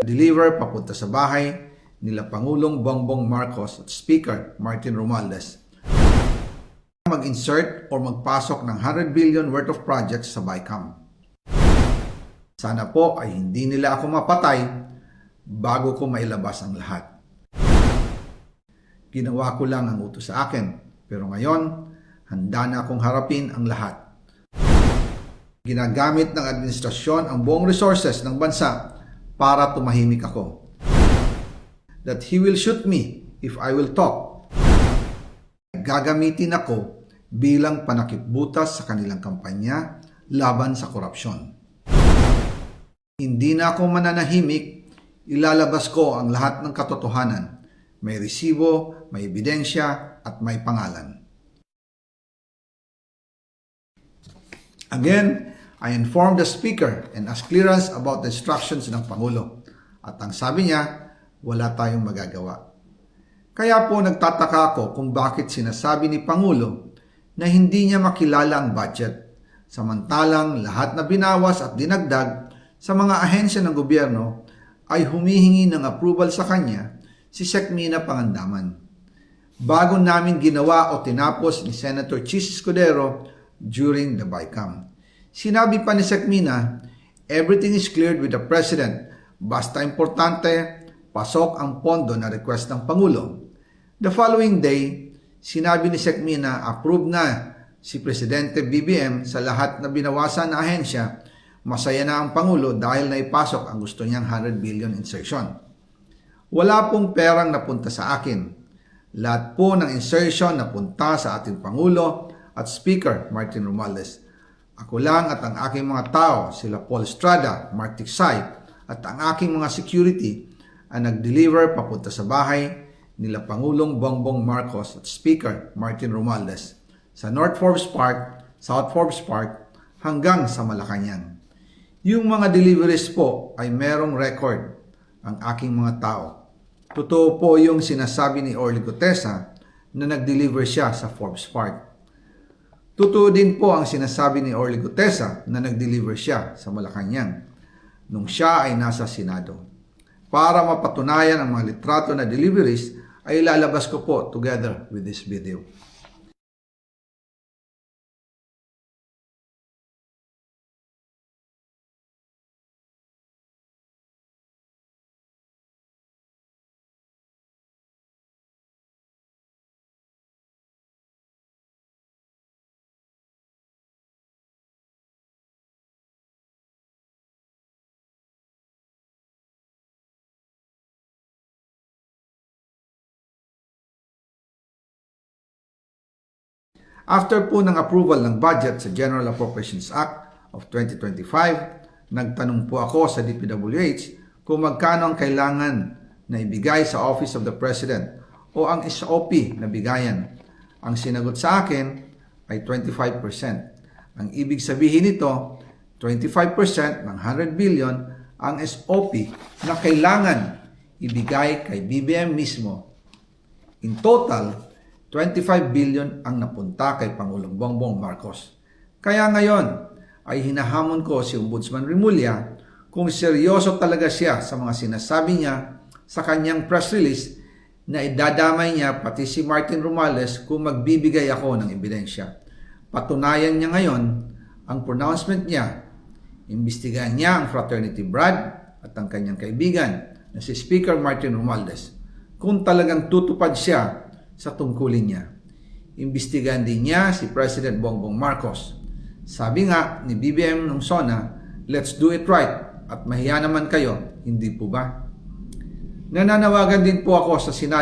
deliver papunta sa bahay nila Pangulong Bongbong Marcos at Speaker Martin Romualdez mag-insert o magpasok ng 100 billion worth of projects sa BICAM. Sana po ay hindi nila ako mapatay bago ko mailabas ang lahat. Ginawa ko lang ang utos sa akin, pero ngayon, handa na akong harapin ang lahat. Ginagamit ng administrasyon ang buong resources ng bansa para tumahimik ako. That he will shoot me if I will talk. Gagamitin ako bilang panakipbutas sa kanilang kampanya laban sa korupsyon. Hindi na ako mananahimik, ilalabas ko ang lahat ng katotohanan. May resibo, may ebidensya, at may pangalan. Again, I informed the Speaker and asked clearance about the instructions ng Pangulo. At ang sabi niya, wala tayong magagawa. Kaya po nagtataka ako kung bakit sinasabi ni Pangulo na hindi niya makilala ang budget, samantalang lahat na binawas at dinagdag sa mga ahensya ng gobyerno ay humihingi ng approval sa kanya si Sec. Mina Pangandaman. Bago namin ginawa o tinapos ni Senator Chis Escudero during the BICAM. Sinabi pa ni Sec. Mina, everything is cleared with the President. Basta importante, pasok ang pondo na request ng Pangulo. The following day, sinabi ni Sec. Mina, approve na si Presidente BBM sa lahat na binawasan na ahensya. Masaya na ang Pangulo dahil naipasok ang gusto niyang 100 billion insertion. Wala pong perang napunta sa akin. Lahat po ng insertion napunta sa ating Pangulo at Speaker Martin Romualdez. Ako lang at ang aking mga tao, sila Paul Estrada, Mark Tiksay, at ang aking mga security ang nag-deliver papunta sa bahay nila Pangulong Bongbong Marcos at Speaker Martin Romualdez sa North Forbes Park, South Forbes Park hanggang sa Malacanang. Yung mga deliveries po ay merong record ang aking mga tao. Totoo po yung sinasabi ni Orly Gutesa na nag-deliver siya sa Forbes Park. Totoo din po ang sinasabi ni Orly Gutesa na nag-deliver siya sa Malacanang nung siya ay nasa Senado. Para mapatunayan ang mga litrato na deliveries ay ilalabas ko po together with this video. After po ng approval ng budget sa General Appropriations Act of 2025, nagtanong po ako sa DPWH kung magkano ang kailangan na ibigay sa Office of the President o ang SOP na bigayan. Ang sinagot sa akin ay 25%. Ang ibig sabihin nito, 25% ng 100 billion ang SOP na kailangan ibigay kay BBM mismo. In total, 25 billion ang napunta kay Pangulong Bongbong Marcos. Kaya ngayon ay hinahamon ko si Ombudsman Remulla kung seryoso talaga siya sa mga sinasabi niya sa kanyang press release na idadamay niya pati si Martin Romualdez kung magbibigay ako ng ebidensya. Patunayan niya ngayon ang pronouncement niya. Imbestigahan niya ang fraternity Brad at ang kanyang kaibigan na si Speaker Martin Romualdez kung talagang tutupad siya sa tungkulin niya. Imbestigahan din niya si President Bongbong Marcos. Sabi nga ni BBM nung SONA, let's do it right at mahiya naman kayo, hindi po ba? Nananawagan din po ako sa Senado